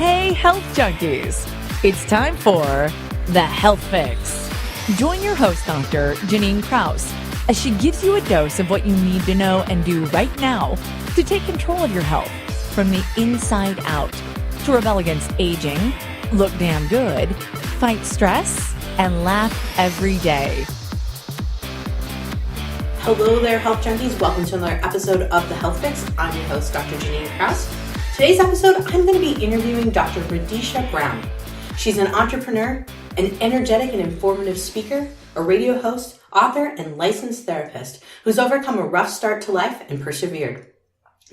Hey, health junkies! It's time for The Health Fix. Join your host, Dr. Janine Krause, as she gives you a dose of what you need to know and do right now to take control of your health from the inside out, to rebel against aging, look damn good, fight stress, and laugh every day. Hello there, health junkies. Welcome to another episode of The Health Fix. I'm your host, Dr. Janine Krause. Today's episode, I'm going to be interviewing Dr. Radisha Brown. She's an entrepreneur, an energetic and informative speaker, a radio host, author, and licensed therapist who's overcome a rough start to life and persevered.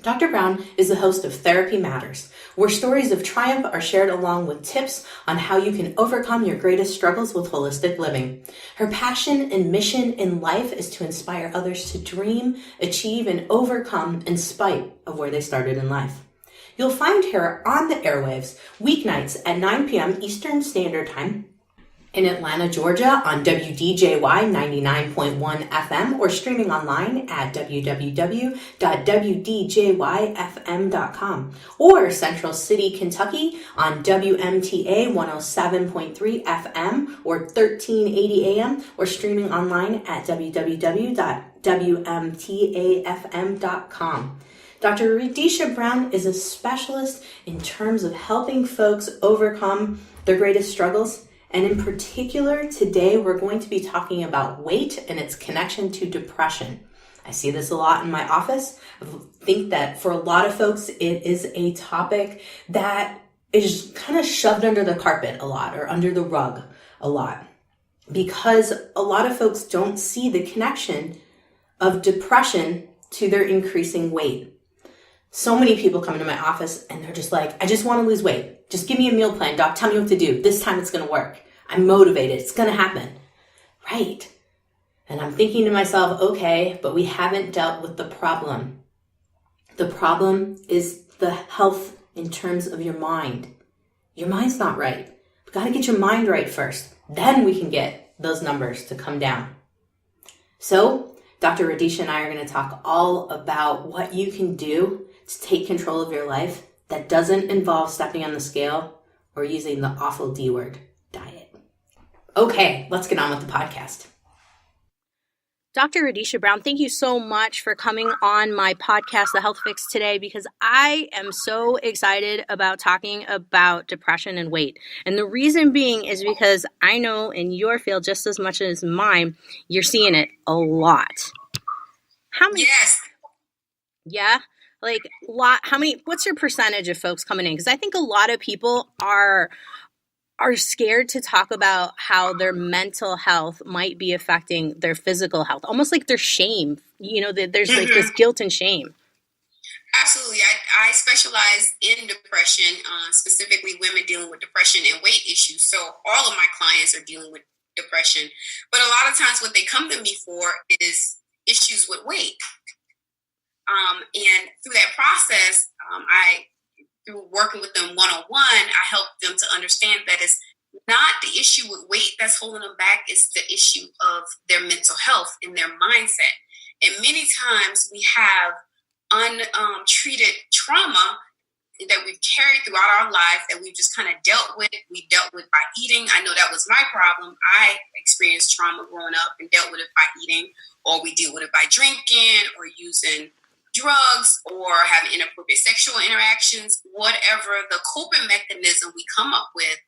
Dr. Brown is the host of Therapy Matters, where stories of triumph are shared along with tips on how you can overcome your greatest struggles with holistic living. Her passion and mission in life is to inspire others to dream, achieve, and overcome in spite of where they started in life. You'll find her on the airwaves weeknights at 9 p.m. Eastern Standard Time in Atlanta, Georgia on WDJY 99.1 FM or streaming online at www.wdjyfm.com or Central City, Kentucky on WMTA 107.3 FM or 1380 AM or streaming online at www.wmtafm.com. Dr. Radisha Brown is a specialist in terms of helping folks overcome their greatest struggles. And in particular, today we're going to be talking about weight and its connection to depression. I see this a lot in my office. I think that for a lot of folks, it is a topic that is kind of shoved under the carpet a lot or under the rug a lot because a lot of folks don't see the connection of depression to their increasing weight. So many people come into my office and they're just like, I just want to lose weight. Just give me a meal plan, doc. Tell me what to do. This time it's going to work. I'm motivated. It's going to happen. Right. And I'm thinking to myself, okay, but we haven't dealt with the problem. The problem is the health in terms of your mind. Your mind's not right. We've got to get your mind right first. Then we can get those numbers to come down. So Dr. Radisha and I are going to talk all about what you can do to take control of your life that doesn't involve stepping on the scale or using the awful D word, diet. Okay, let's get on with the podcast. Dr. Radisha Brown, thank you so much for coming on my podcast, The Health Fix, today, because I am so excited about talking about depression and weight. And the reason being is because I know in your field, just as much as mine, you're seeing it a lot. How many? Yes. Yeah? What's your percentage of folks coming in? Because I think a lot of people are scared to talk about how their mental health might be affecting their physical health, almost like there's shame, there's like this guilt and shame. Absolutely. I specialize in depression, specifically women dealing with depression and weight issues. So all of my clients are dealing with depression, but a lot of times what they come to me for is issues with weight. And through that process, through working with them one-on-one, I help them to understand that it's not the issue with weight that's holding them back. It's the issue of their mental health and their mindset. And many times we have untreated trauma that we've carried throughout our life that we've just kind of dealt with. We dealt with by eating. I know that was my problem. I experienced trauma growing up and dealt with it by eating, or we deal with it by drinking or using drugs or having inappropriate sexual interactions. Whatever the coping mechanism we come up with,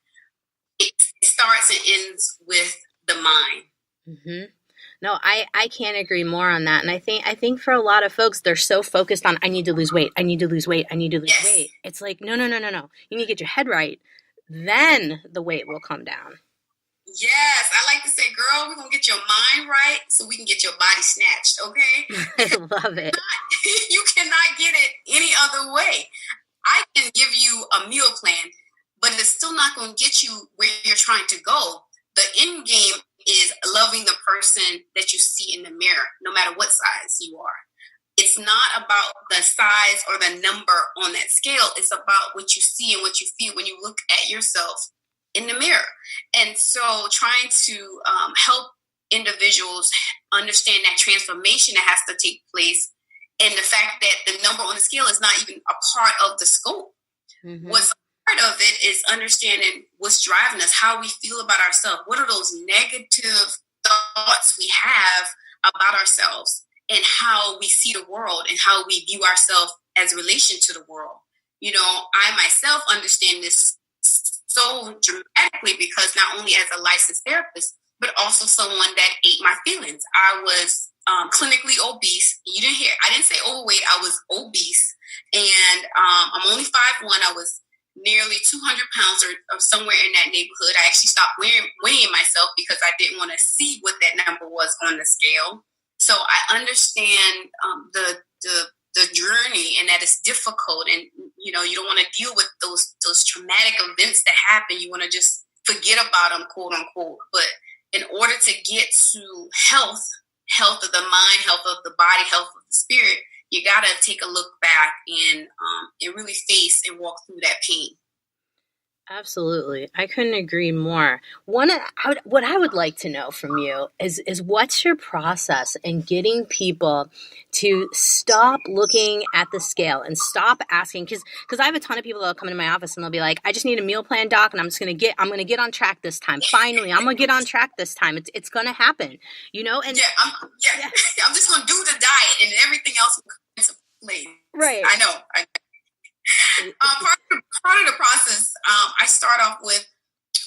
it starts and ends with the mind. Mm-hmm. No, I can't agree more on that. And I think for a lot of folks, they're so focused on, I need to lose weight. I need to lose weight. I need to lose weight. It's like, no. You need to get your head right. Then the weight will come down. Yes. I like to say, girl, we're going to get your mind right so we can get your body snatched. Okay. I love it. You cannot get it any other way. I can give you a meal plan, but it's still not going to get you where you're trying to go. The end game is loving the person that you see in the mirror, no matter what size you are. It's not about the size or the number on that scale. It's about what you see and what you feel when you look at yourself in the mirror. And so trying to help individuals understand that transformation that has to take place, and the fact that the number on the scale is not even a part of the scope. Mm-hmm. What's part of it is understanding what's driving us, how we feel about ourselves. What are those negative thoughts we have about ourselves and how we see the world and how we view ourselves as relation to the world. I myself understand this so dramatically because not only as a licensed therapist, but also someone that ate my feelings. I was clinically obese. I didn't say overweight. I was obese. And I'm only 5'1". I was nearly 200 pounds or somewhere in that neighborhood. I actually stopped weighing myself because I didn't want to see what that number was on the scale. So I understand the journey and that it's difficult, and you don't want to deal with those traumatic events that happen. You want to just forget about them, quote unquote. But in order to get to health of the mind, health of the body, health of the spirit, you got to take a look back and really face and walk through that pain. Absolutely. I couldn't agree more. What I would like to know from you is what's your process in getting people to stop looking at the scale and stop asking, because I have a ton of people that'll come into my office and they'll be like, I just need a meal plan, doc, and I'm going to get on track this time. Finally, I'm going to get on track this time. It's going to happen, and I'm just going to do the diet and everything else will come into place. Right. I know. Part of the process, I start off with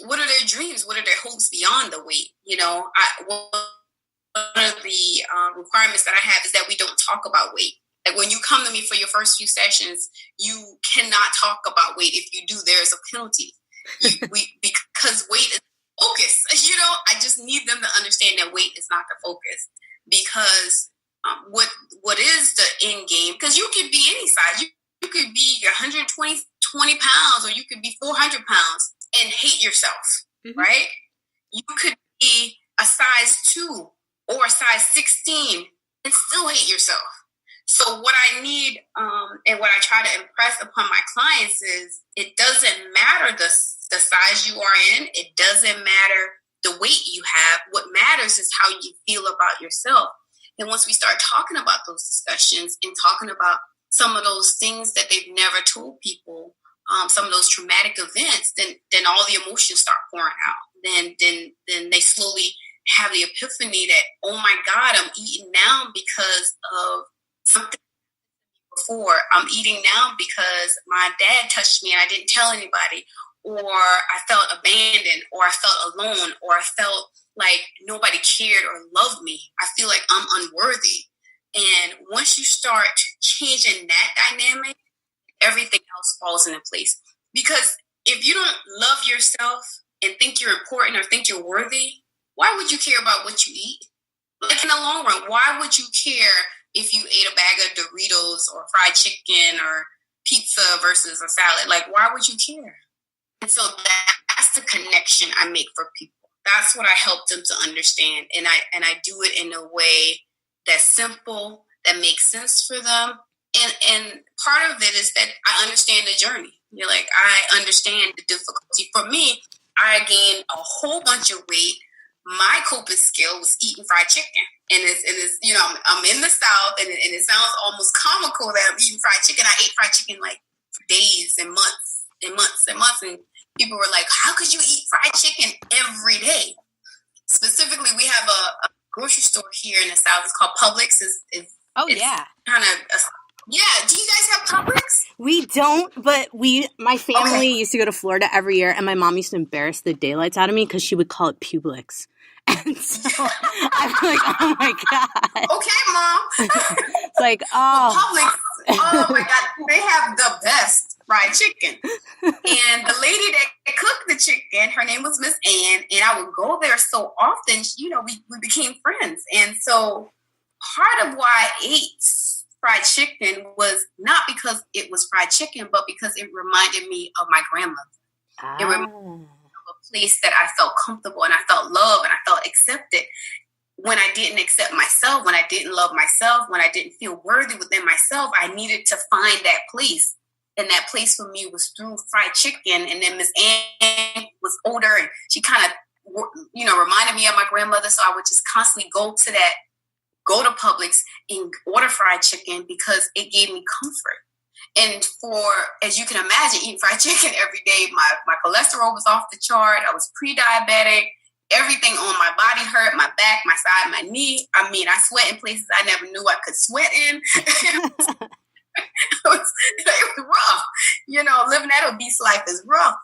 what are their dreams? What are their hopes beyond the weight? One of the requirements that I have is that we don't talk about weight. Like when you come to me for your first few sessions, you cannot talk about weight. If you do, there is a penalty. Because weight is focus. I just need them to understand that weight is not the focus. Because what is the end game? Because you could be any size. You could be 120 pounds, or you could be 400 pounds and hate yourself, right? You could be a size 2 or a size 16 and still hate yourself. So what I need and what I try to impress upon my clients is it doesn't matter the size you are in. It doesn't matter the weight you have. What matters is how you feel about yourself. And once we start talking about those discussions and talking about some of those things that they've never told people, some of those traumatic events, then all the emotions start pouring out. Then they slowly have the epiphany that, oh my God, I'm eating now because of something before. I'm eating now because my dad touched me and I didn't tell anybody, or I felt abandoned, or I felt alone, or I felt like nobody cared or loved me. I feel like I'm unworthy. And once you start changing that dynamic, everything else falls into place. Because if you don't love yourself and think you're important or think you're worthy, why would you care about what you eat? Like in the long run, why would you care if you ate a bag of Doritos or fried chicken or pizza versus a salad? Like, why would you care? And so that's the connection I make for people. That's what I help them to understand. And I do it in a way that's simple, that makes sense for them. And part of it is that I understand the journey. I understand the difficulty. For me, I gained a whole bunch of weight. My coping skill was eating fried chicken. And it's I'm in the South, and it sounds almost comical that I'm eating fried chicken. I ate fried chicken like for days and months and months and months. And people were like, how could you eat fried chicken every day? Specifically, we have a grocery store here in the South. It's called Publix. It's kind of do you guys have Publix? We don't, but my family used to go to Florida every year, and my mom used to embarrass the daylights out of me because she would call it Publix. And so I'm like, oh my God. Okay, Mom. It's like, Publix, oh my God, they have the best fried chicken. And the lady that cooked the chicken, her name was Miss Ann, and I would go there so often, we became friends. And so part of why I ate fried chicken was not because it was fried chicken, but because it reminded me of my grandmother. It reminded me of a place that I felt comfortable and I felt love and I felt accepted. When I didn't accept myself, when I didn't love myself, when I didn't feel worthy within myself, I needed to find that place. And that place for me was through fried chicken. And then Miss Ann was older and she kind of, reminded me of my grandmother. So I would just constantly go to Publix and order fried chicken because it gave me comfort. And as you can imagine, eating fried chicken every day, my cholesterol was off the chart. I was pre-diabetic. Everything on my body hurt, my back, my side, my knee. I mean, I sweat in places I never knew I could sweat in. It was rough. Living that obese life is rough.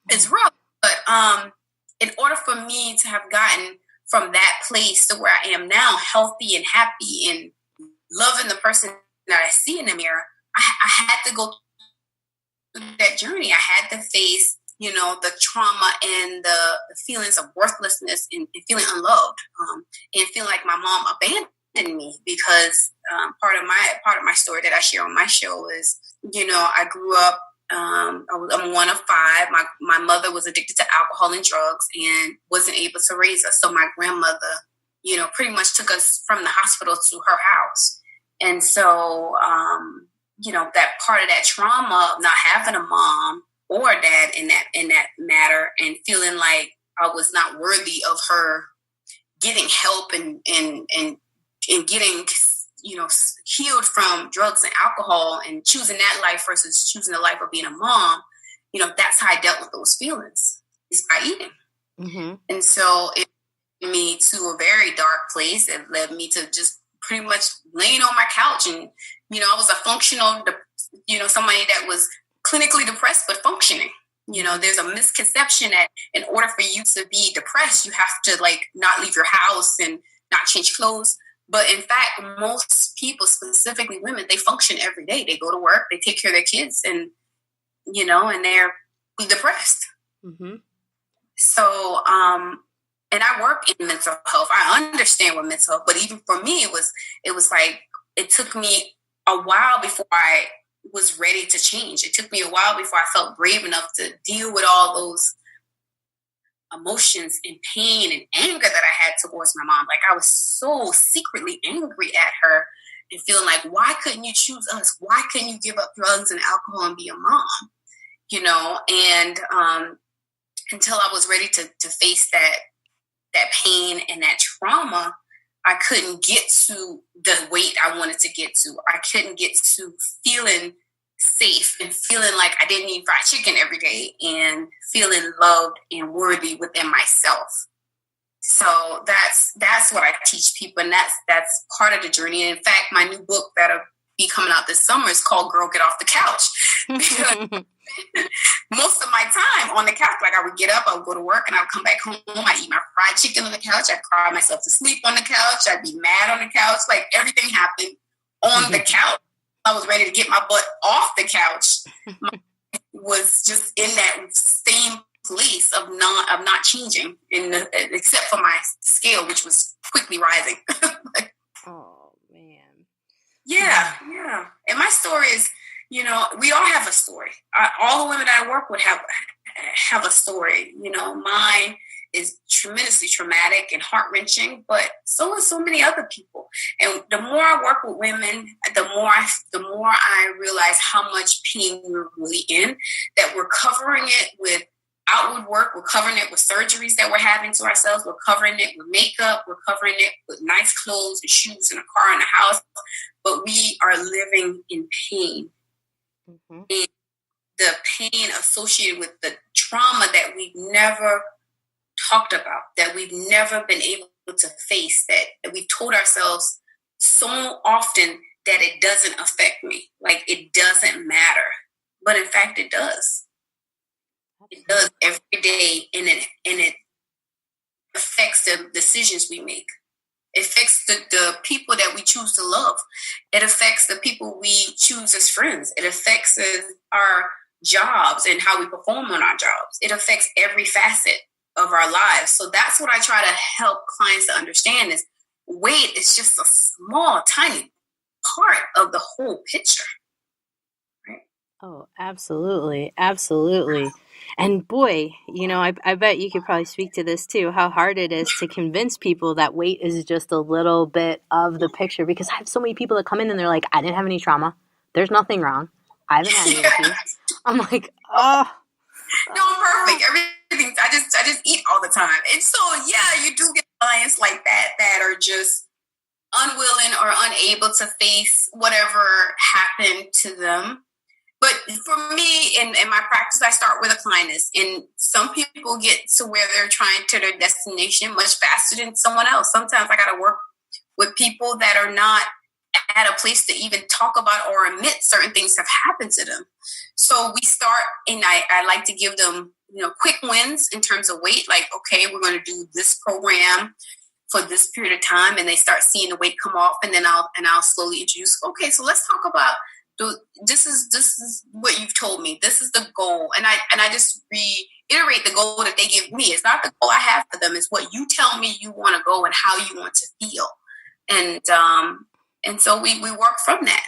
It's rough. But in order for me to have gotten from that place to where I am now, healthy and happy and loving the person that I see in the mirror, I had to go through that journey. I had to face, the trauma and the feelings of worthlessness and feeling unloved, and feeling like my mom abandoned me because part of my story that I share on my show is, I grew up. I'm one of five. My mother was addicted to alcohol and drugs and wasn't able to raise us. So my grandmother, pretty much took us from the hospital to her house. And so, that part of that trauma of not having a mom or a dad in that matter, and feeling like I was not worthy of her getting help and getting, healed from drugs and alcohol and choosing that life versus choosing the life of being a mom, that's how I dealt with those feelings, is by eating. Mm-hmm. And so it led me to a very dark place. It led me to just pretty much laying on my couch. And, I was a functional, somebody that was clinically depressed, but functioning. There's a misconception that in order for you to be depressed, you have to not leave your house and not change clothes. But in fact, most people, specifically women, they function every day. They go to work, they take care of their kids, and they're depressed. Mm-hmm. So, and I work in mental health. I understand what mental health, but even for me, it was like it took me a while before I was ready to change. It took me a while before I felt brave enough to deal with all those emotions and pain and anger that I had towards my mom. Like, I was so secretly angry at her and feeling like, why couldn't you choose us? Why couldn't you give up drugs and alcohol and be a mom? And until I was ready to face that pain and that trauma, I couldn't get to the weight I wanted to get to. I couldn't get to feeling safe and feeling like I didn't eat fried chicken every day and feeling loved and worthy within myself. So that's what I teach people, and that's part of the journey. And in fact, my new book that'll be coming out this summer is called Girl, Get Off the Couch. Because most of my time on the couch, like, I would get up, I would go to work, and I would come back home, I'd eat my fried chicken on the couch, I'd cry myself to sleep on the couch, I'd be mad on the couch, like, everything happened on the couch. I was ready to get my butt off the couch. Was just in that same place of not changing, except for my scale, which was quickly rising. Oh man. Yeah. And my story is, we all have a story. All the women I work with have a story. Mine is tremendously traumatic and heart-wrenching, but so is so many other people. And the more I work with women, the more I realize how much pain we're really in, that we're covering it with outward work, we're covering it with surgeries that we're having to ourselves, we're covering it with makeup, we're covering it with nice clothes and shoes and a car and a house, but we are living in pain. Mm-hmm. And the pain associated with the trauma that we've never talked about, that we've never been able to face, that we've told ourselves so often that it doesn't affect me, like it doesn't matter. But in fact, it does. It does every day, and it affects the decisions we make. It affects the people that we choose to love. It affects the people we choose as friends. It affects our jobs and how we perform on our jobs. It affects every facet of our lives. So that's what I try to help clients to understand is weight is just a small, tiny part of the whole picture. Right? Oh, absolutely. Absolutely. And boy, I bet you could probably speak to this too, how hard it is to convince people that weight is just a little bit of the picture, because I have so many people that come in and they're like, I didn't have any trauma. There's nothing wrong. I haven't had any issues. I'm like, oh. No, I'm perfect. Everything. I just eat all the time. And so, yeah, you do get clients like that are just unwilling or unable to face whatever happened to them. for me, in my practice, I start with a kindness. And some people get to where they're trying to their destination much faster than someone else. Sometimes I got to work with people that are not at a place to even talk about or admit certain things have happened to them. So we start, and I like to give them, quick wins in terms of weight. Like, okay, we're going to do this program for this period of time, and they start seeing the weight come off, and then I'll slowly introduce. Okay, so let's talk about this is what you've told me. This is the goal, and I just reiterate the goal that they give me. It's not the goal I have for them. It's what you tell me you want to go and how you want to feel, and so we work from that.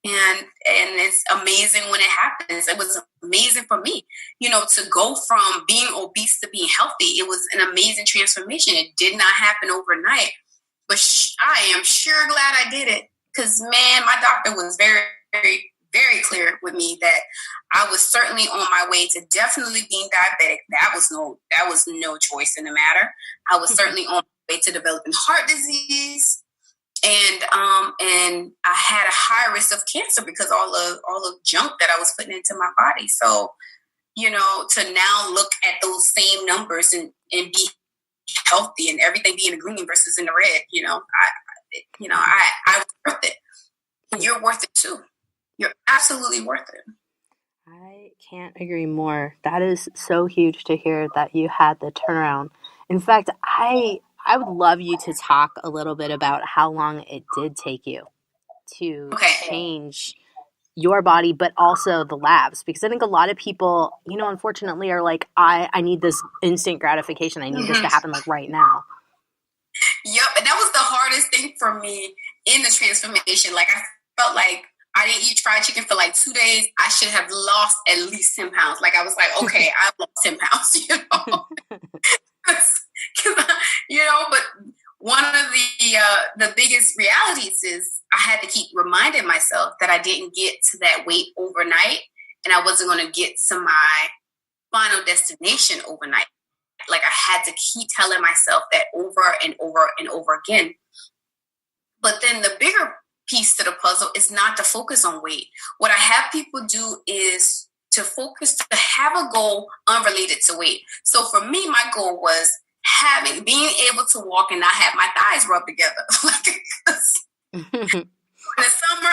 And it's amazing when it happens. It was amazing for me, to go from being obese to being healthy. It was an amazing transformation. It did not happen overnight, but I am sure glad I did it, because, man, my doctor was very, very, very clear with me that I was certainly on my way to definitely being diabetic. That was no choice in the matter. I was certainly on my way to developing heart disease. And I had a high risk of cancer because all the junk that I was putting into my body. So, to now look at those same numbers and be healthy and everything being in the green versus in the red, I was worth it. And you're worth it too. You're absolutely worth it. I can't agree more. That is so huge to hear that you had the turnaround. In fact, I would love you to talk a little bit about how long it did take you to change your body, but also the labs, because I think a lot of people, unfortunately are like, I need this instant gratification. I need this to happen like right now. Yep. And that was the hardest thing for me in the transformation. Like, I felt like I didn't eat fried chicken for like 2 days. I should have lost at least 10 pounds. Like, I was like, okay, I lost 10 pounds, but one of the biggest realities is I had to keep reminding myself that I didn't get to that weight overnight, and I wasn't going to get to my final destination overnight. Like, I had to keep telling myself that over and over and over again. But then the bigger piece to the puzzle is not to focus on weight. What I have people do is to focus, to have a goal unrelated to weight. So for me, my goal was being able to walk and not have my thighs rubbed together. In the summer,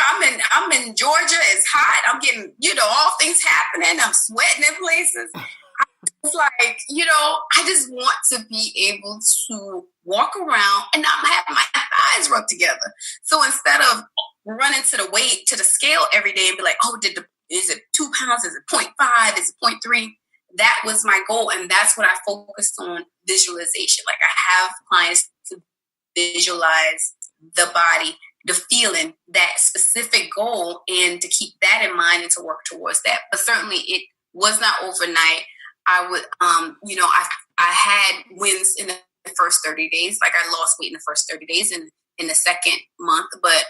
I'm in Georgia. It's hot. I'm getting, all things happening. I'm sweating in places. It's like, I just want to be able to walk around and not have my thighs rubbed together. So instead of running to the scale every day and be like, oh, is it 2 pounds? Is it 0.5? Is it 0.3? That was my goal. And that's what I focused on, visualization. Like, I have clients to visualize the body, the feeling, that specific goal, and to keep that in mind and to work towards that. But certainly it was not overnight. I would, I had wins in the first 30 days. Like, I lost weight in the first 30 days and in the second month, but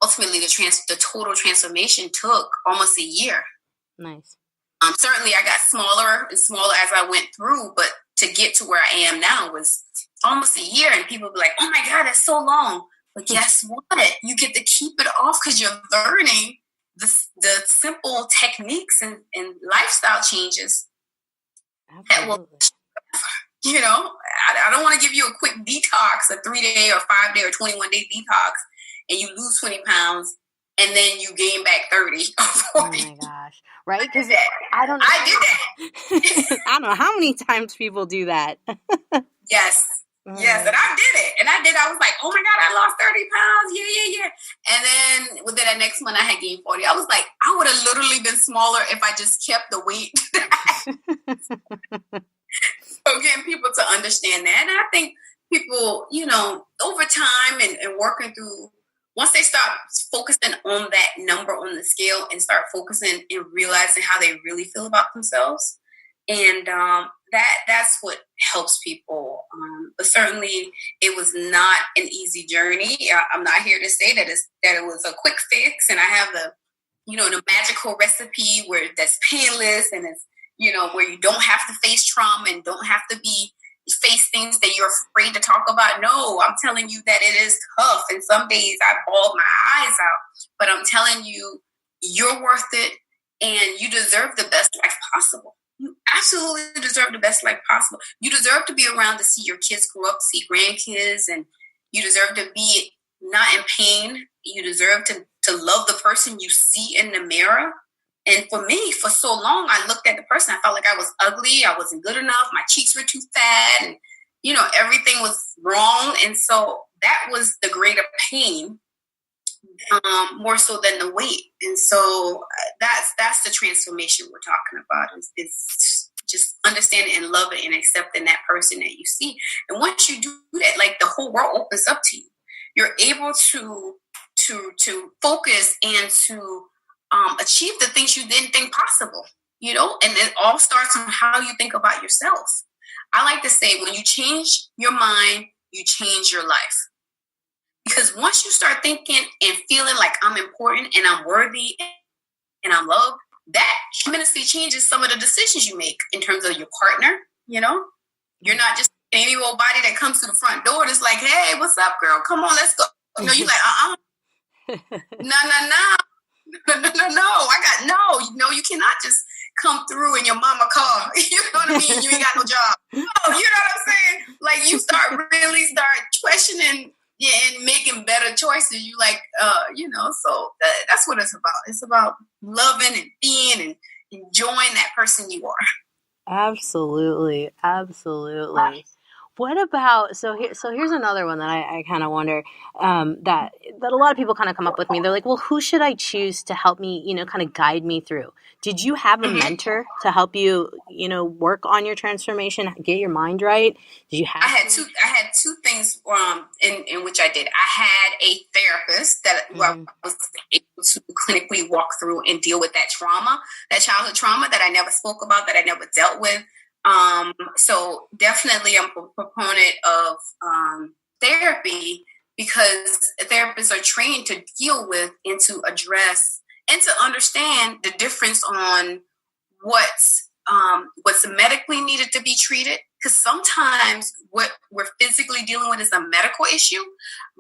ultimately the total transformation took almost a year. Nice. Certainly I got smaller and smaller as I went through, but to get to where I am now was almost a year, and people be like, oh my God, that's so long. But guess what? You get to keep it off because you're learning the simple techniques and lifestyle changes. Absolutely. That will, I don't want to give you a quick detox, a 3-day or 5-day or 21-day detox, and you lose 20 pounds and then you gain back 30 or 40. Oh my gosh. Right? Because I did that. I don't know how many times people do that. Yes. Yes, and I did it. And I was like, oh my God, I lost 30 pounds. Yeah. And then within that next month, I had gained 40. I was like, I would have literally been smaller if I just kept the weight. So getting people to understand that. And I think people, over time and working through, once they start focusing on that number on the scale and start focusing and realizing how they really feel about themselves, and that's what helps people. But certainly, it was not an easy journey. I'm not here to say that it was a quick fix, and I have the magical recipe where that's painless and it's where you don't have to face trauma and don't have to face things that you're afraid to talk about. No, I'm telling you that it is tough, and some days I bawled my eyes out. But I'm telling you, you're worth it. and you deserve the best life possible. You absolutely deserve the best life possible. You deserve to be around to see your kids grow up, see grandkids, and you deserve to be not in pain. You deserve to love the person you see in the mirror. And for me, for so long, I looked at the person. I felt like I was ugly. I wasn't good enough. My cheeks were too fat. And, everything was wrong. And so that was the greater pain, more so than the weight. And so that's the transformation we're talking about is just understanding and loving and accepting that person that you see. And once you do that, like the whole world opens up to you. You're able to focus and to achieve the things you didn't think possible, and it all starts on how you think about yourself. I like to say when you change your mind, you change your life. Because once you start thinking and feeling like I'm important and I'm worthy and I'm loved, that tremendously changes some of the decisions you make in terms of your partner. You're not just any old body that comes to the front door that's like, hey, what's up, girl? Come on, let's go. You're like, no. You cannot just come through in your mama car. You know what I mean? You ain't got no job. No, you know what I'm saying? Like you start questioning and making better choices. You like, so that's what it's about. It's about loving and being and enjoying that person you are. Absolutely. What about, so here's another one that I kind of wonder, that a lot of people kind of come up with me. They're like, well, who should I choose to help me, kind of guide me through? Did you have a mentor to help you, work on your transformation, get your mind right? Did you have? I had two things in which I did. I had a therapist that I was able to clinically walk through and deal with that trauma, that childhood trauma that I never spoke about, that I never dealt with. So definitely I'm a proponent of therapy because therapists are trained to deal with and to address and to understand the difference on what's medically needed to be treated. Because sometimes what we're physically dealing with is a medical issue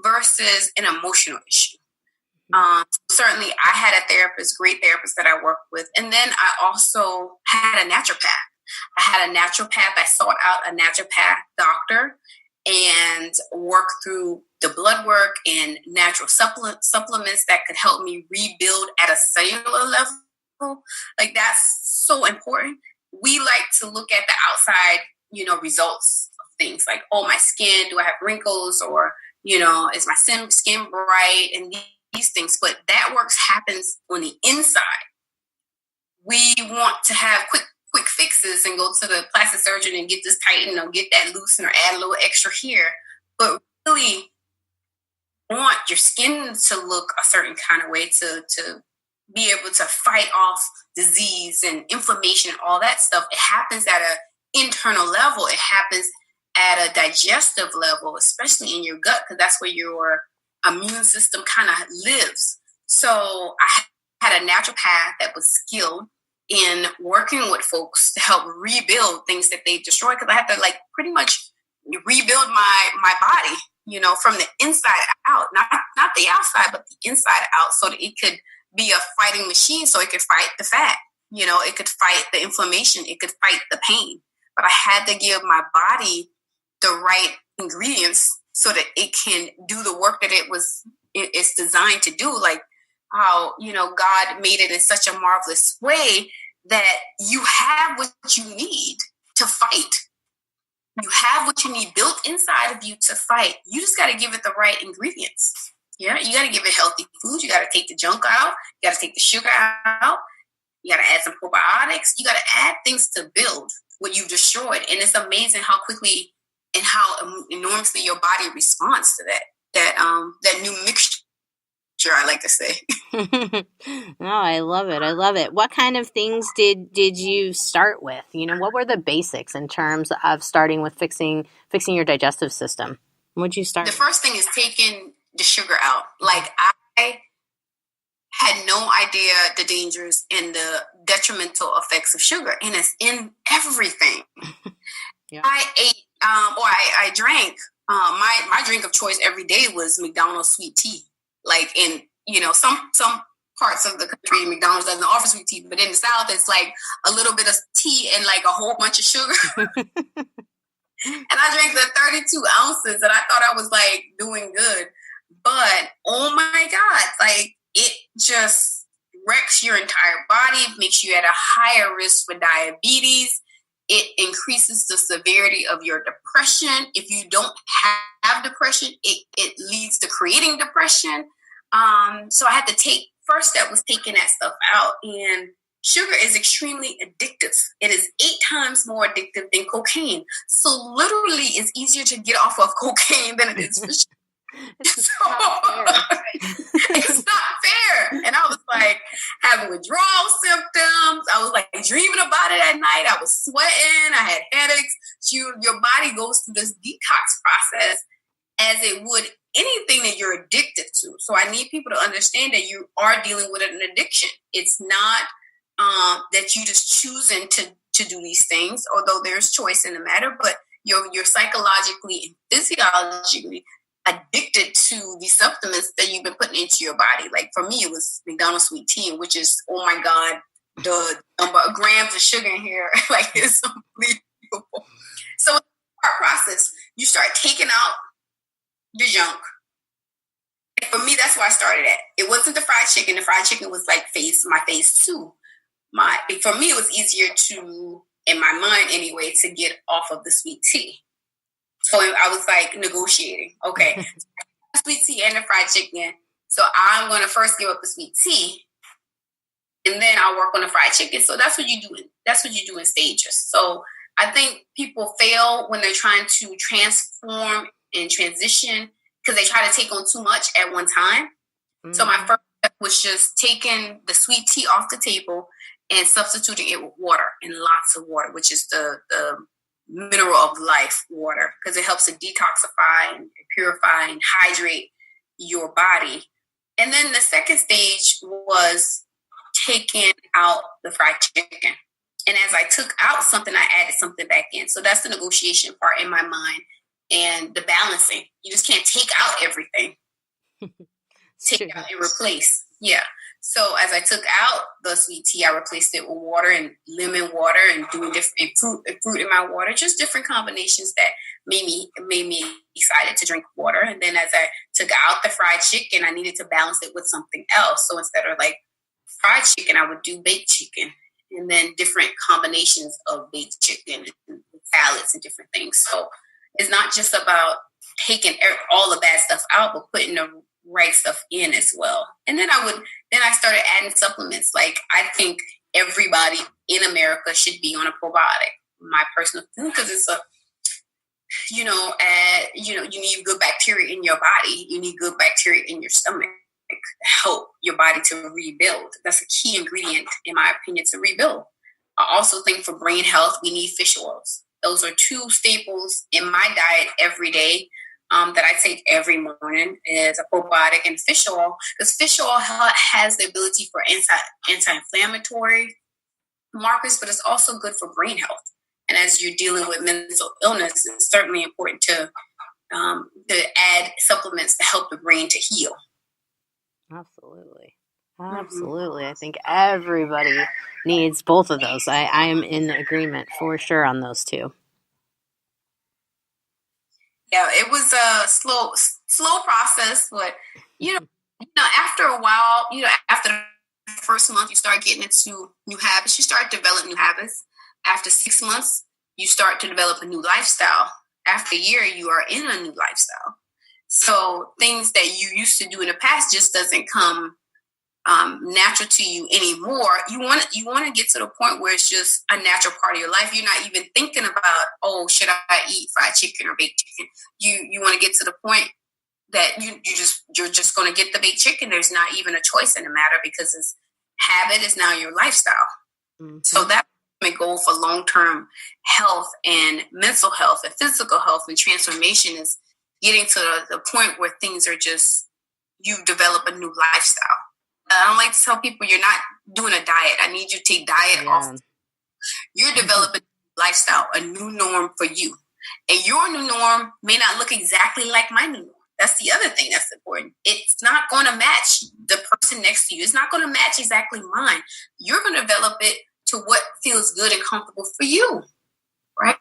versus an emotional issue. Certainly I had a great therapist that I worked with. And then I also had a naturopath. I sought out a naturopath doctor and worked through the blood work and natural supplements that could help me rebuild at a cellular level. Like that's so important. We like to look at the outside, results of things like, oh, my skin, do I have wrinkles, or, is my skin bright, and these things. But that work happens on the inside. We want to have quick fixes and go to the plastic surgeon and get this tightened or get that loosened or add a little extra here. But really want your skin to look a certain kind of way to be able to fight off disease and inflammation and all that stuff. It happens at an internal level. It happens at a digestive level, especially in your gut, because that's where your immune system kind of lives. So I had a naturopath that was skilled in working with folks to help rebuild things that they destroyed, because I had to pretty much rebuild my body, from the inside out, not the outside, but the inside out, so that it could be a fighting machine, so it could fight the fat, it could fight the inflammation, it could fight the pain. But I had to give my body the right ingredients so that it can do the work that it's designed to do. Like how, God made it in such a marvelous way that you have what you need to fight. You have what you need built inside of you to fight. You just got to give it the right ingredients. Yeah, you got to give it healthy food. You got to take the junk out. You got to take the sugar out. You got to add some probiotics. You got to add things to build what you've destroyed. And it's amazing how quickly and how enormously your body responds to that new mixture, I like to say. No, I love it. What kind of things did you start with? What were the basics in terms of starting with fixing your digestive system? What'd you start The with? first thing is taking the sugar out. Like I had no idea the dangers and the detrimental effects of sugar, and it's in everything. Yeah. I ate or I drank. My drink of choice every day was McDonald's sweet tea. Like, and some parts of the country, McDonald's doesn't offer sweet tea, but in the South, it's like a little bit of tea and like a whole bunch of sugar. And I drank the 32 ounces and I thought I was like doing good. But oh my God, like it just wrecks your entire body. It makes you at a higher risk for diabetes. It increases the severity of your depression. If you don't have depression, it leads to creating depression. So I had to first step was taking that stuff out. And sugar is extremely addictive. It is 8 times more addictive than cocaine. So literally it's easier to get off of cocaine than it is for sugar. It's not fair. And I was like having withdrawal symptoms. I was like dreaming about it at night. I was sweating. I had headaches. Your body goes through this detox process as it would anything that you're addicted to. So I need people to understand that you are dealing with an addiction. It's not that you just choosing to do these things, although there's choice in the matter, but you're psychologically and physiologically addicted to the supplements that you've been putting into your body. Like for me, it was McDonald's sweet tea, which is, oh my God, the grams of sugar in here, like it's unbelievable. So it's a process. You start taking out the junk. And for me, that's where I started at. It wasn't the fried chicken. The fried chicken was like my phase 2. For me, it was easier to, in my mind anyway, to get off of the sweet tea. So I was like negotiating. Okay, sweet tea and the fried chicken. So I'm going to first give up the sweet tea, and then I'll work on the fried chicken. So that's what you do. That's what you do in stages. So I think people fail when they're trying to transform and transition because they try to take on too much at one time. Mm. So my first step was just taking the sweet tea off the table and substituting it with water, and lots of water, which is the mineral of life water, because it helps to detoxify and purify and hydrate your body. And then the second stage was taking out the fried chicken. And as I took out something, I added something back in. So that's the negotiation part in my mind and the balancing. You just can't take out everything. Take out and replace. Yeah. So as I took out the sweet tea, I replaced it with water and lemon water and doing different fruit in my water, just different combinations that made me excited to drink water. And then as I took out the fried chicken, I needed to balance it with something else. So instead of like fried chicken, I would do baked chicken, and then different combinations of baked chicken and salads and different things. So it's not just about taking all the bad stuff out, but putting the right stuff in as well. And then I started adding supplements. Like I think everybody in America should be on a probiotic. My personal thing, because it's you need good bacteria in your body. You need good bacteria in your stomach to help your body to rebuild. That's a key ingredient, in my opinion, to rebuild. I also think for brain health, we need fish oils. Those are 2 staples in my diet every day. That I take every morning is a probiotic and fish oil, because fish oil has the ability for anti-inflammatory markers, but it's also good for brain health. And as you're dealing with mental illness, it's certainly important to add supplements to help the brain to heal. Absolutely. Absolutely. I think everybody needs both of those. I am in agreement for sure on those 2. Yeah, it was a slow process, but after a while, after the first month, you start getting into new habits. You start developing new habits. After 6 months, you start to develop a new lifestyle. After a year, you are in a new lifestyle. So things that you used to do in the past just doesn't come natural to you anymore. You want to get to the point where it's just a natural part of your life. You're not even thinking about, oh, should I eat fried chicken or baked chicken? You want to get to the point that you're just going to get the baked chicken. There's not even a choice in the matter, because it's habit is now your lifestyle. Mm-hmm. So that's my goal for long-term health and mental health and physical health and transformation is getting to the point where things are just, you develop a new lifestyle. I don't like to tell people you're not doing a diet. I need you to take diet off. You're developing a lifestyle, a new norm for you. And your new norm may not look exactly like my new norm. That's the other thing that's important. It's not going to match the person next to you. It's not going to match exactly mine. You're going to develop it to what feels good and comfortable for you, right?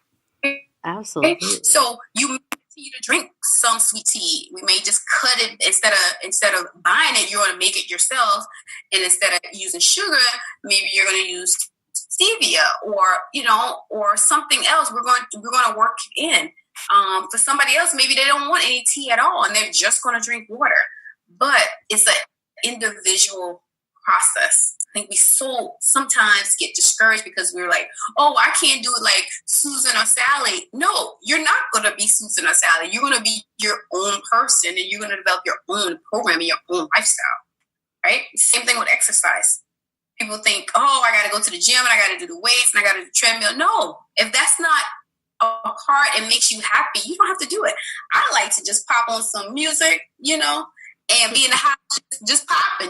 Absolutely. So you may continue to drink some sweet tea. We may just cut it instead of buying it. You're going to make it yourself, and instead of using sugar, maybe you're going to use stevia or something else. We're going to work in. For somebody else, maybe they don't want any tea at all, and they're just going to drink water. But it's an individual process. I think we sometimes get discouraged because we're like, oh, I can't do it like Susan or Sally. No, you're not going to be Susan or Sally. You're going to be your own person, and you're going to develop your own program and your own lifestyle, right? Same thing with exercise. People think, oh, I got to go to the gym and I got to do the weights and I got to do the treadmill. No, if that's not a part and makes you happy, you don't have to do it. I like to just pop on some music, and be in the house just popping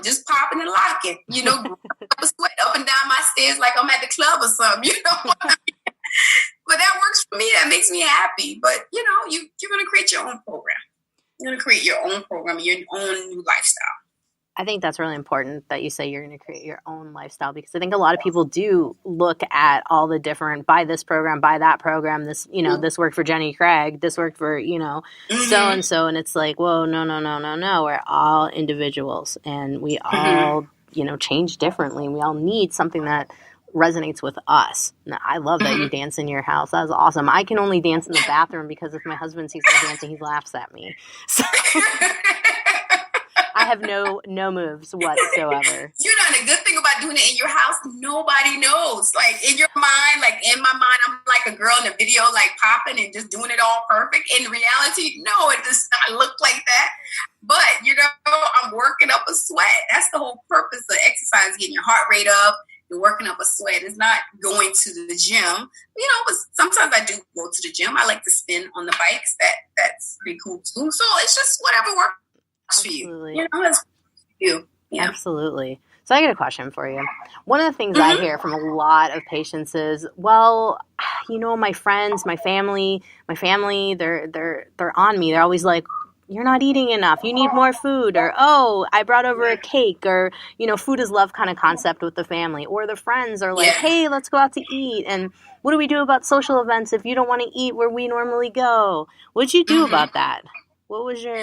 and locking, sweat up and down my stairs like I'm at the club or something, But that works for me. That makes me happy. But, you're going to create your own program. You're going to create your own program, your own new lifestyle. I think that's really important that you say you're going to create your own lifestyle, because I think a lot of people do look at all the different, buy this program, buy that program, this, this worked for Jenny Craig, this worked for, so-and-so. And it's like, whoa, no. We're all individuals, and we all, change differently. And we all need something that resonates with us. Now, I love that you dance in your house. That's awesome. I can only dance in the bathroom because if my husband sees me dancing, he laughs at me. So I have no moves whatsoever. The good thing about doing it in your house, nobody knows. Like in your mind, like in my mind, I'm like a girl in a video, like popping and just doing it all perfect. In reality, no, it does not look like that. But, I'm working up a sweat. That's the whole purpose of exercise, getting your heart rate up. You're working up a sweat. It's not going to the gym. But sometimes I do go to the gym. I like to spin on the bikes. That's pretty cool too. So it's just whatever works. Absolutely. That's you. Yeah. Absolutely. So I got a question for you. One of the things I hear from a lot of patients is, well, my friends, my family, they're on me. They're always like, you're not eating enough. You need more food. Or, oh, I brought over a cake. Or, food is love kind of concept with the family. Or the friends are like, hey, let's go out to eat. And what do we do about social events if you don't want to eat where we normally go? What'd you do about that? What was your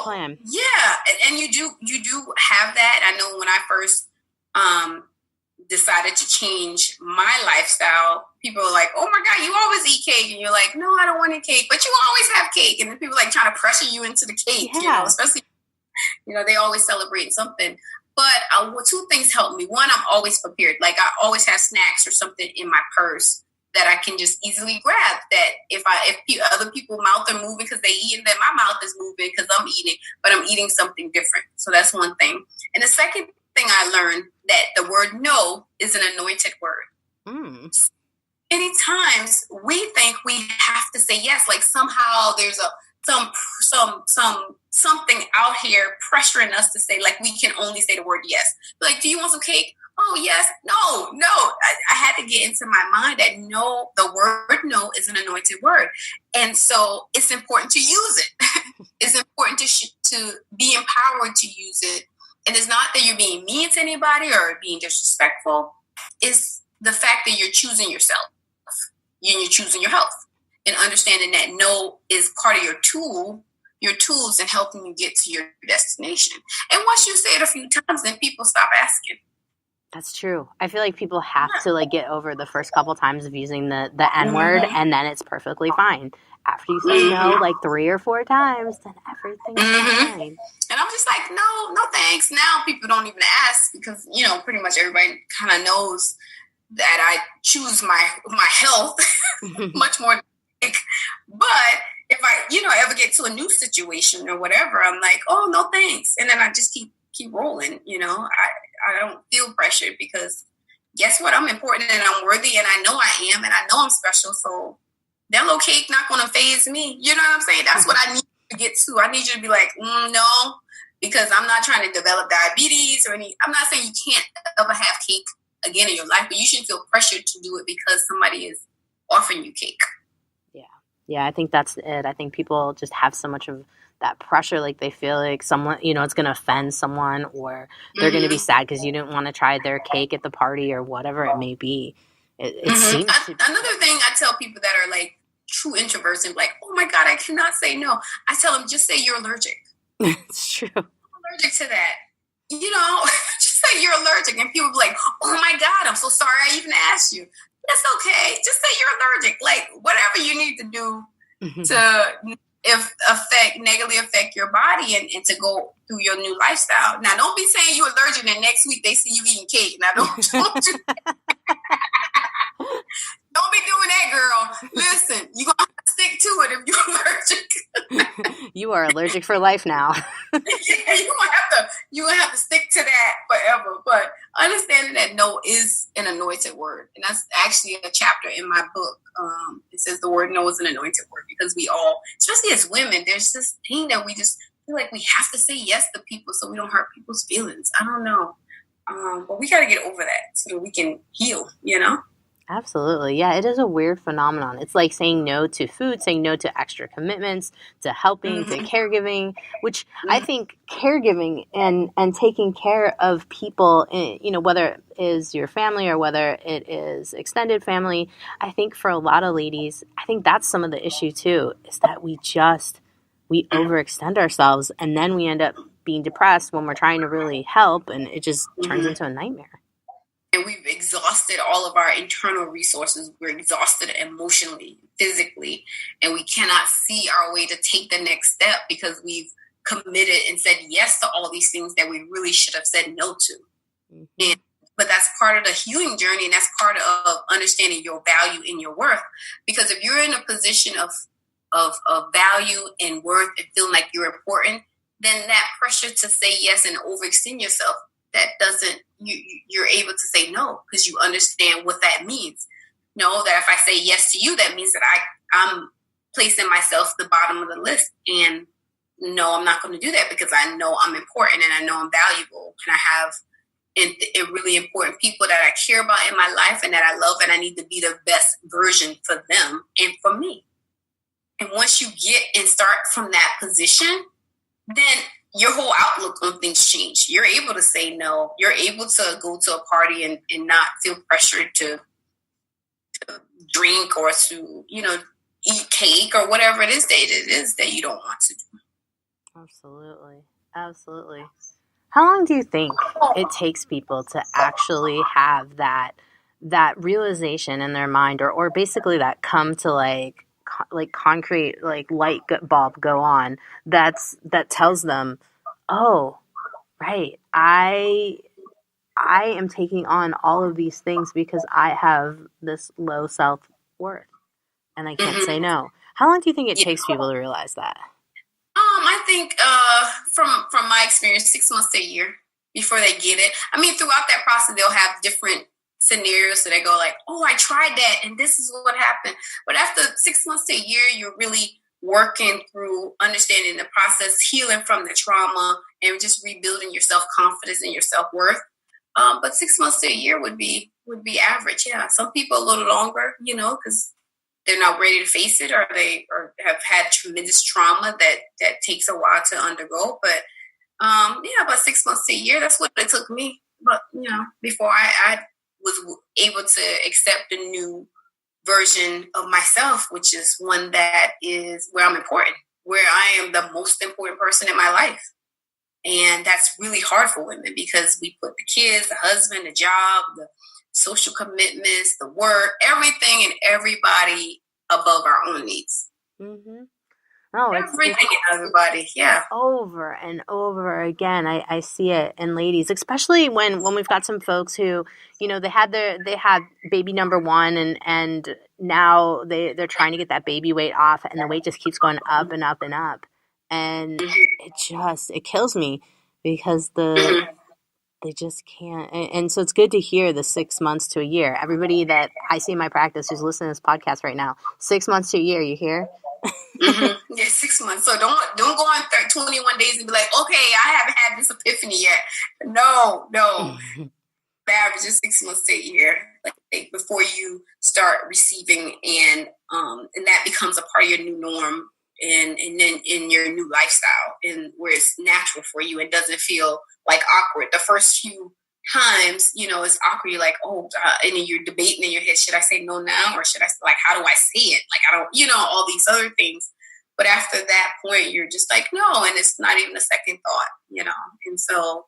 plan? Yeah, and you do have that. I know when I first decided to change my lifestyle, people are like, oh my God, you always eat cake. And you're like, no, I don't want any cake, but you always have cake. And then people like trying to pressure you into the cake, especially, they always celebrate something. But two things help me. One, I'm always prepared. Like I always have snacks or something in my purse that I can just easily grab, that if other people's mouth are moving because they eating, then my mouth is moving because I'm eating, but I'm eating something different. So that's one thing. And the second thing I learned, that the word no is an anointed word. Many times we think we have to say yes, like somehow there's something out here pressuring us to say, like, we can only say the word yes. Like, do you want some cake? Oh, yes. No. I had to get into my mind that no, the word no is an anointed word. And so it's important to use it. It's important to be empowered to use it. And it's not that you're being mean to anybody or being disrespectful. It's the fact that you're choosing yourself. You're choosing your health. And understanding that no is part of your tools in helping you get to your destination. And once you say it a few times, then people stop asking. That's true. I feel like people have to get over the first couple times of using the N word, and then it's perfectly fine. After you say no like 3 or 4 times, then everything's fine. And I'm just like, no thanks. Now people don't even ask because, pretty much everybody kind of knows that I choose my health much more. But if I, ever get to a new situation or whatever, I'm like, oh, no thanks. And then I just keep rolling, I don't feel pressured because guess what? I'm important and I'm worthy and I know I am and I know I'm special. So that little cake not going to faze me. You know what I'm saying? That's what I need to get to. I need you to be like, no, because I'm not trying to develop diabetes or I'm not saying you can't ever have cake again in your life, but you shouldn't feel pressured to do it because somebody is offering you cake. Yeah, I think that's it. I think people just have so much of that pressure, like they feel like someone, it's going to offend someone, or they're going to be sad because you didn't want to try their cake at the party or whatever it may be. It seems to be. Another thing I tell people that are like true introverts and like, oh my God, I cannot say no. I tell them, just say you're allergic. It's true. I'm allergic to that. Just say you're allergic. And people be like, oh my God, I'm so sorry I even asked you. That's okay. Just say you're allergic. Like whatever you need to do to negatively affect your body and to go through your new lifestyle. Now, don't be saying you're allergic and next week they see you eating cake. Now, don't do that. Don't be doing that, girl. Listen, you're going to have to stick to it if you're allergic. You are allergic for life now. Yeah, you're gonna have to stick to that forever. But understanding that no is an anointed word. And that's actually a chapter in my book. It says the word no is an anointed word, because we all, especially as women, there's this thing that we just feel like we have to say yes to people so we don't hurt people's feelings. I don't know. But we got to get over that so that we can heal, Absolutely. Yeah, it is a weird phenomenon. It's like saying no to food, saying no to extra commitments, to helping, to caregiving, which I think caregiving and taking care of people, whether it is your family or whether it is extended family, I think for a lot of ladies, I think that's some of the issue too, is that we overextend ourselves, and then we end up being depressed when we're trying to really help, and it just turns into a nightmare. And we've exhausted all of our internal resources. We're exhausted emotionally, physically, and we cannot see our way to take the next step because we've committed and said yes to all these things that we really should have said no to. But that's part of the healing journey, and that's part of understanding your value and your worth. Because if you're in a position of value and worth and feeling like you're important, then that pressure to say yes and overextend yourself, you're able to say no because you understand what that means. Know that if I say yes to you, that means that I'm placing myself at the bottom of the list. And no, I'm not going to do that because I know I'm important and I know I'm valuable. And I have really important people that I care about in my life and that I love, and I need to be the best version for them and for me. And once you get and start from that position, then your whole outlook on things change. You're able to say no. You're able to go to a party and not feel pressured to drink or to, eat cake or whatever it is that you don't want to do. Absolutely. How long do you think it takes people to actually have that realization in their mind, or basically that come to like concrete, like light bulb go on that tells them, oh, right, I am taking on all of these things because I have this low self-worth and I can't say no. How long do you think it takes people to realize that? I think from my experience, 6 months to a year before they get it. I mean, throughout that process, they'll have different scenarios so they go like, oh, I tried that and this is what happened. But after 6 months to a year, you're really working through understanding the process, healing from the trauma, and just rebuilding your self-confidence and your self-worth. But 6 months to a year would be average. Yeah. Some people a little longer, because they're not ready to face it, or have had tremendous trauma that takes a while to undergo. But about 6 months to a year, that's what it took me. But, before I was able to accept a new version of myself, which is one that is where I'm important, where I am the most important person in my life. And that's really hard for women because we put the kids, the husband, the job, the social commitments, the work, everything and everybody above our own needs. Mm-hmm. Oh, everything and everybody, yeah. Over and over again, I see it in ladies, especially when we've got some folks who, they had baby number one, and now they're trying to get that baby weight off, and the weight just keeps going up and up and up, and it kills me because they just can't. And so it's good to hear the 6 months to a year. Everybody that I see in my practice who's listening to this podcast right now, 6 months to a year, you hear? Yeah, 6 months. So don't go on 21 days and be like, okay, I haven't had this epiphany yet. No. The average is 6 months to a year, like before you start receiving, and that becomes a part of your new norm and then in your new lifestyle, and where it's natural for you and doesn't feel like awkward. The first few times, it's awkward. You're like, oh, and then you're debating in your head, should I say no now, or should I, like, how do I say it? Like, I don't, all these other things. But after that point, you're just like, no, and it's not even a second thought, And so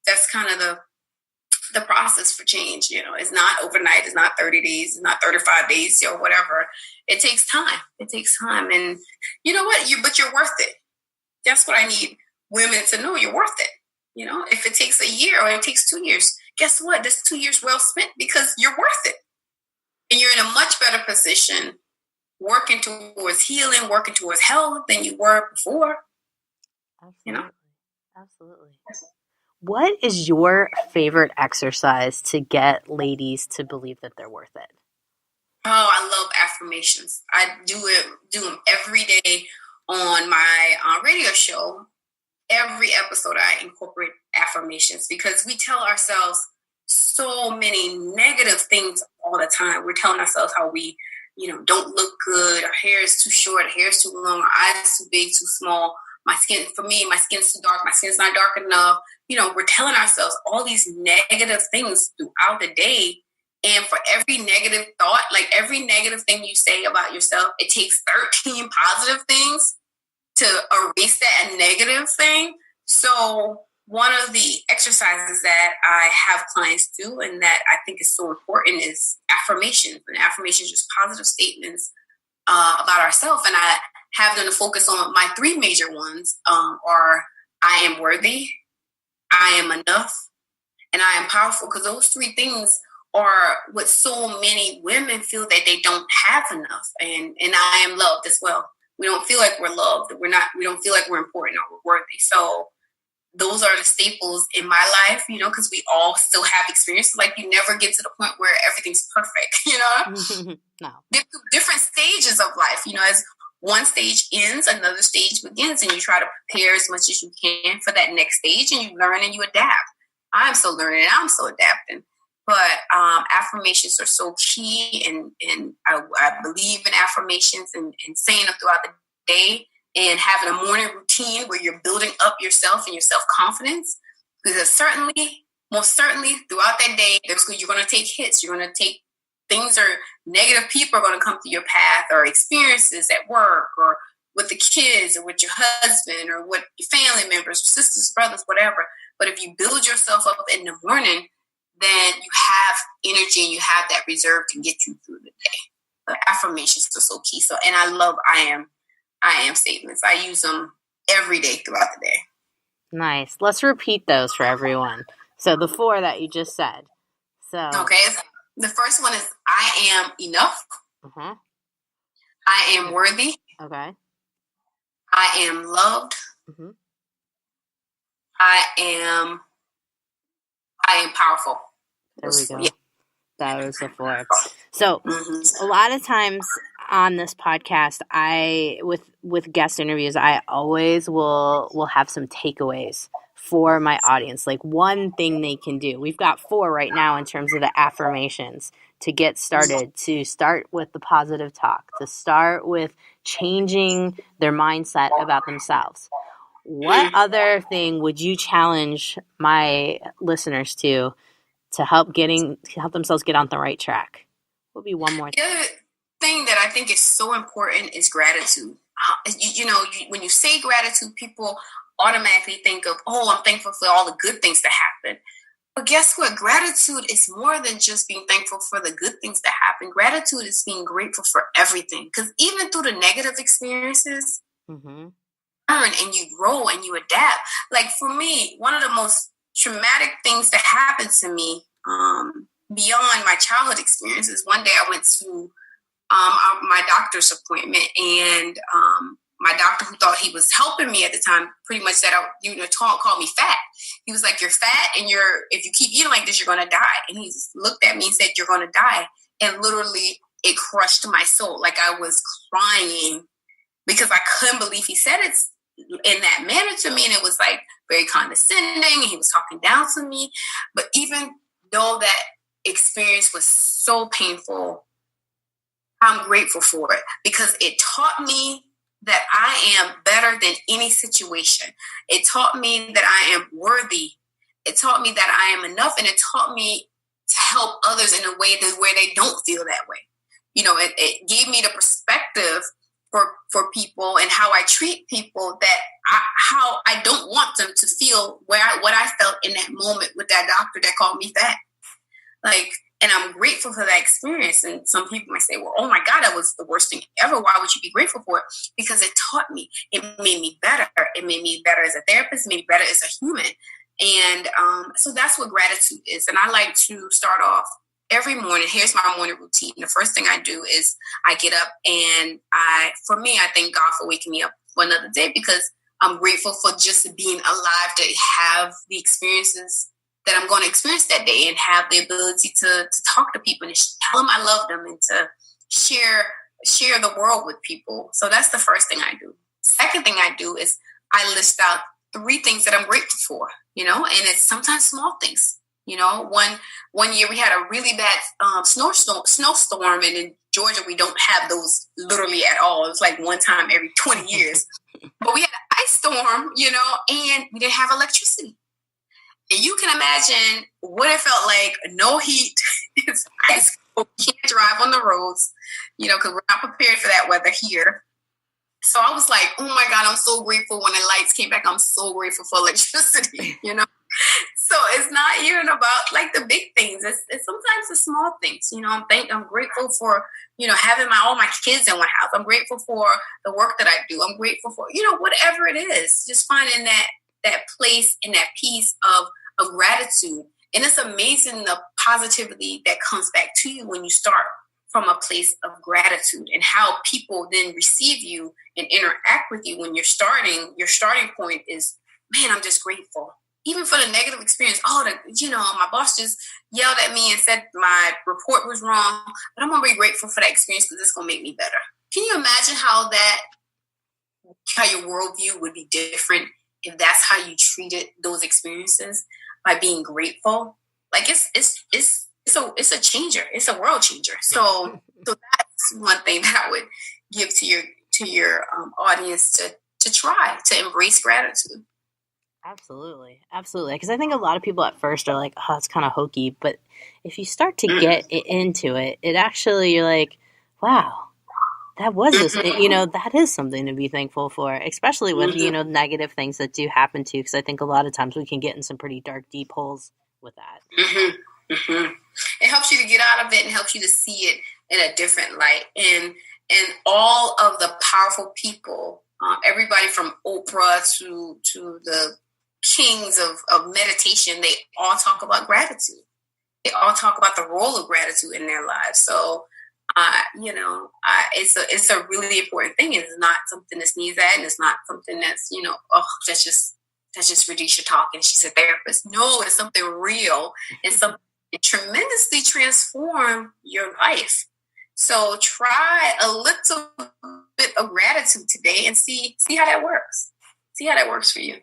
that's kind of the process for change. It's not overnight. It's not 30 days. It's not 35 days or whatever. It takes time. And you know what? But you're worth it. That's what I need women to know. You're worth it. If it takes a year or it takes 2 years, guess what? That's 2 years well spent, because you're worth it. And you're in a much better position working towards healing, working towards health than you were before. Absolutely. What is your favorite exercise to get ladies to believe that they're worth it? Oh, I love affirmations. I do them every day on my radio show. Every episode I incorporate affirmations, because we tell ourselves so many negative things all the time. We're telling ourselves how we, don't look good. Our hair is too short. Our hair is too long. Our eyes too big, too small. My skin's too dark. My skin's not dark enough. We're telling ourselves all these negative things throughout the day. And for every negative thought, like every negative thing you say about yourself, it takes 13 positive things to erase that negative thing. So one of the exercises that I have clients do, and that I think is so important, is affirmations. And affirmations are just positive statements about ourselves. And I have them to focus on my three major ones are I am worthy, I am enough, and I am powerful. Because those three things are what so many women feel that they don't have enough. And I am loved as well. We don't feel like we're loved. We don't feel like we're important or we're worthy. So those are the staples in my life, because we all still have experiences. Like, you never get to the point where everything's perfect, No. Different stages of life, as one stage ends, another stage begins, and you try to prepare as much as you can for that next stage, and you learn and you adapt. I'm still learning and I'm still adapting. But affirmations are so key, and I believe in affirmations and saying them throughout the day, and having a morning routine where you're building up yourself and your self-confidence. Because most certainly, throughout that day, you're going to take hits. You're going to take things, or negative people are going to come through your path, or experiences at work, or with the kids, or with your husband, or with your family members, sisters, brothers, whatever. But if you build yourself up in the morning, then you have energy and you have that reserve to get you through the day. The affirmations are so key. So, and I love I am statements. I use them every day throughout the day. Nice. Let's repeat those for everyone. So the 4 that you just said. Okay. The first one is I am enough. Uh-huh. I am worthy. Okay. I am loved. Mm-hmm. I am powerful. There we go. Yeah. That was the 4. So a lot of times on this podcast, with guest interviews, I always will have some takeaways for my audience, like one thing they can do. We've got 4 right now in terms of the affirmations to get started, to start with the positive talk, to start with changing their mindset about themselves. What other thing would you challenge my listeners to help themselves get on the right track? What would be one more thing? The other thing that I think is so important is gratitude. When you say gratitude, people automatically think of, oh, I'm thankful for all the good things that happen. But guess what? Gratitude is more than just being thankful for the good things that happen. Gratitude is being grateful for everything. Because even through the negative experiences, mm-hmm. learn and you grow and you adapt. Like for me, one of the most traumatic things that happened to me beyond my childhood experiences, one day I went to my doctor's appointment, and my doctor, who thought he was helping me at the time, pretty much said, called me fat. He was like, you're fat, and if you keep eating like this, you're going to die. And he just looked at me and said, you're going to die. And literally it crushed my soul. Like I was crying because I couldn't believe he said it in that manner to me. And it was like very condescending, and he was talking down to me. But even though that experience was so painful, I'm grateful for it because it taught me that I am better than any situation. It taught me that I am worthy. It taught me that I am enough, and it taught me to help others in a way that where they don't feel that way. It gave me the perspective for people and how I treat people, that how I don't want them to feel what I felt in that moment with that doctor that called me fat. And I'm grateful for that experience. And some people might say, well, oh my God, that was the worst thing ever. Why would you be grateful for it? Because it taught me. It made me better. It made me better as a therapist, made me better as a human. And so that's what gratitude is. And I like to start off every morning. Here's my morning routine. The first thing I do is I get up, and I thank God for waking me up for another day, because I'm grateful for just being alive, to have the experiences that I'm going to experience that day, and have the ability to talk to people and tell them I love them, and to share the world with people. So that's the first thing I do. Second thing I do is I list out 3 things that I'm grateful for, and it's sometimes small things. One year we had a really bad snowstorm, and in Georgia we don't have those literally at all. It's like one time every 20 years. But we had an ice storm, and we didn't have electricity. And you can imagine what it felt like. No heat. It's ice. We can't drive on the roads, because we're not prepared for that weather here. So I was like, oh my God, I'm so grateful when the lights came back. I'm so grateful for electricity, So it's not even about like the big things. It's sometimes the small things. I'm grateful for, having all my kids in one house. I'm grateful for the work that I do. I'm grateful for, whatever it is, just finding that place and that piece of gratitude. And it's amazing the positivity that comes back to you when you start from a place of gratitude, and how people then receive you and interact with you when your starting point is, man, I'm just grateful. Even for the negative experience, my boss just yelled at me and said my report was wrong, but I'm going to be grateful for that experience, because it's going to make me better. Can you imagine how your worldview would be different if that's how you treated those experiences, by being grateful? Like it's a changer. It's a world changer. So that's one thing that I would give to your audience to try to embrace gratitude. Absolutely. Because I think a lot of people at first are like, oh, it's kind of hokey. But if you start to get into it, it actually, you're like, wow, that was this, that is something to be thankful for, especially with, negative things that do happen to you. Because I think a lot of times we can get in some pretty dark, deep holes with that. Mm-hmm. Mm-hmm. It helps you to get out of it, and helps you to see it in a different light. And all of the powerful people, everybody from Oprah to the kings of meditation, they all talk about gratitude. They all talk about the role of gratitude in their lives. So, it's a really important thing. It's not something that sneezed at, and it's not something that's, that's just Radisha talking. She's a therapist. No, it's something real. It's something that tremendously transform your life. So try a little bit of gratitude today and see how that works. See how that works for you.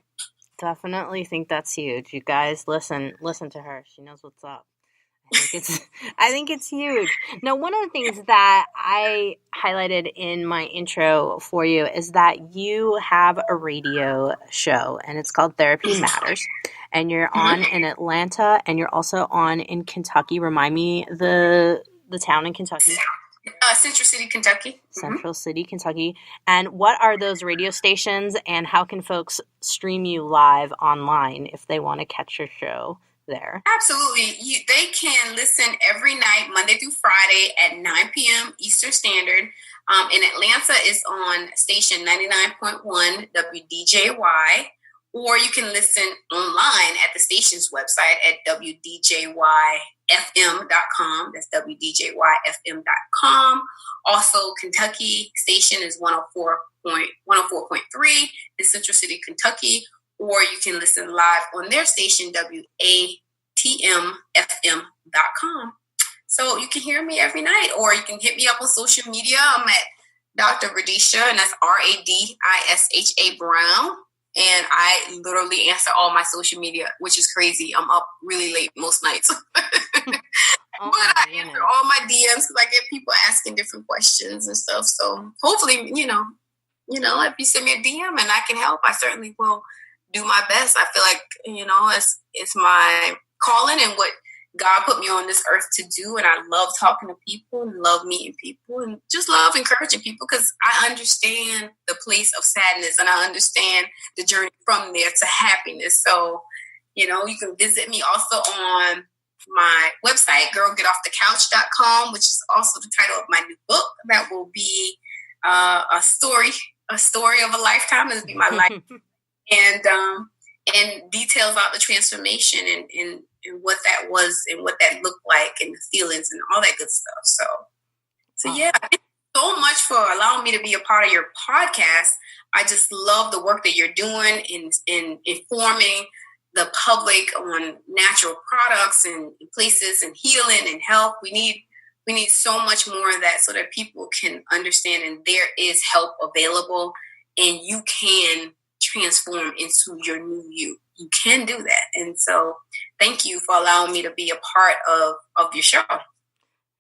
Definitely think that's huge. You guys listen to her. She knows what's up. I think it's huge. Now, one of the things that I highlighted in my intro for you is that you have a radio show, and it's called Therapy Matters, and you're on in Atlanta, and you're also on in Kentucky. Remind me the town in Kentucky. Central City, Kentucky. Central City, Kentucky. And what are those radio stations, and how can folks stream you live online if they want to catch your show there? Absolutely. They can listen every night, Monday through Friday at 9 p.m. Eastern Standard. In Atlanta, is on station 99.1 WDJY, or you can listen online at the station's website at WDJYFM.com. That's WDJYFM.com. Also, Kentucky station is 104.3 in Central City, Kentucky, or you can listen live on their station, WATMFM.com. So you can hear me every night, or you can hit me up on social media. I'm at Dr. Radisha, and that's Radisha Brown. And I literally answer all my social media, which is crazy. I'm up really late most nights. But I answer all my DMs because I get people asking different questions and stuff. So hopefully, if you send me a DM and I can help, I certainly will do my best. I feel like, it's my calling and what God put me on this earth to do. And I love talking to people and love meeting people and just love encouraging people because I understand the place of sadness and I understand the journey from there to happiness. So, you can visit me also on my website, girlgetoffthecouch.com, which is also the title of my new book. That will be a story of a lifetime. It'll be my life. And details out the transformation and what that was and what that looked like and the feelings and all that good stuff. So yeah, thank you so much for allowing me to be a part of your podcast. I just love the work that you're doing in informing the public on natural products and places and healing and health. We need so much more of that so that people can understand and there is help available and you can transform into your new you. You can do that. And so thank you for allowing me to be a part of your show.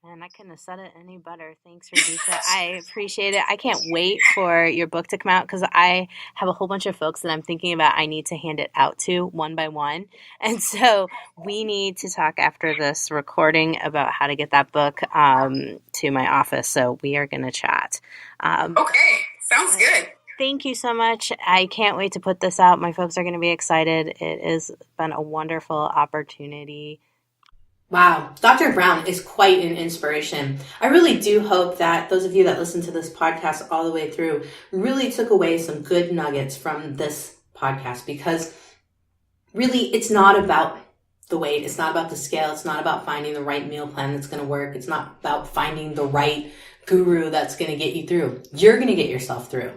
And I couldn't have said it any better. Thanks, Radisha. I appreciate it. I can't wait for your book to come out because I have a whole bunch of folks that I'm thinking about I need to hand it out to one by one. And so we need to talk after this recording about how to get that book to my office. So we are going to chat. Okay. Sounds good. Thank you so much. I can't wait to put this out. My folks are going to be excited. It has been a wonderful opportunity. Wow, Dr. Brown is quite an inspiration. I really do hope that those of you that listen to this podcast all the way through really took away some good nuggets from this podcast because really it's not about the weight. It's not about the scale. It's not about finding the right meal plan that's going to work. It's not about finding the right guru that's going to get you through. You're going to get yourself through.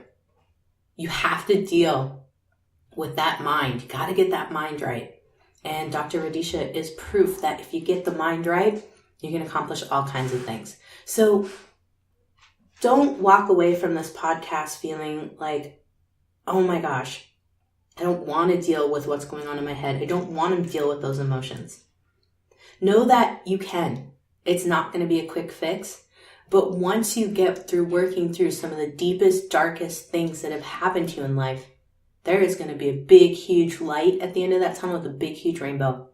You have to deal with that mind. You got to get that mind right. And Dr. Radisha is proof that if you get the mind right, you can accomplish all kinds of things. So don't walk away from this podcast feeling like, oh my gosh, I don't want to deal with what's going on in my head. I don't want to deal with those emotions. Know that you can. It's not going to be a quick fix. But once you get through working through some of the deepest, darkest things that have happened to you in life, there is going to be a big, huge light at the end of that tunnel with a big, huge rainbow.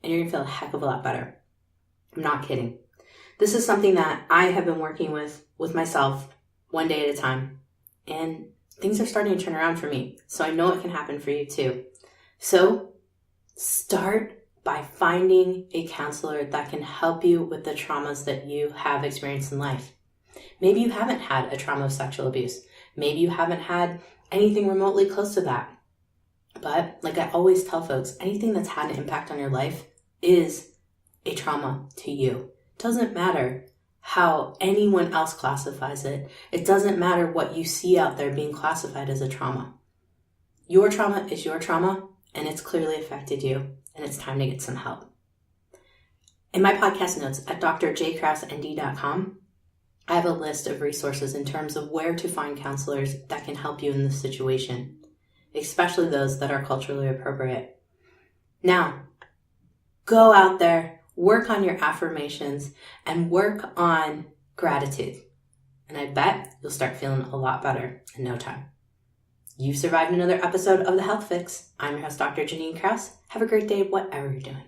And you're going to feel a heck of a lot better. I'm not kidding. This is something that I have been working with myself one day at a time. And things are starting to turn around for me. So I know it can happen for you too. So start by finding a counselor that can help you with the traumas that you have experienced in life. Maybe you haven't had a trauma of sexual abuse. Maybe you haven't had anything remotely close to that. But like I always tell folks, anything that's had an impact on your life is a trauma to you. It doesn't matter how anyone else classifies it. It doesn't matter what you see out there being classified as a trauma. Your trauma is your trauma, and it's clearly affected you, and it's time to get some help. In my podcast notes at drjkrausend.com, I have a list of resources in terms of where to find counselors that can help you in this situation, especially those that are culturally appropriate. Now, go out there, work on your affirmations, and work on gratitude. And I bet you'll start feeling a lot better in no time. You've survived another episode of The Health Fix. I'm your host, Dr. Janine Kraus. Have a great day, whatever you're doing.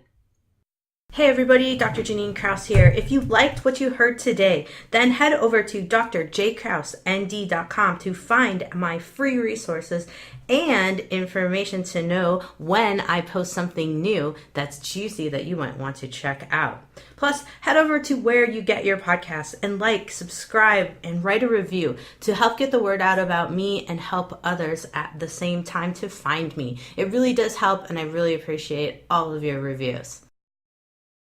Hey everybody, Dr. Janine Kraus here. If you liked what you heard today, then head over to drjkrausend.com to find my free resources and information to know when I post something new that's juicy that you might want to check out. Plus, head over to where you get your podcasts and like, subscribe, and write a review to help get the word out about me and help others at the same time to find me. It really does help, and I really appreciate all of your reviews.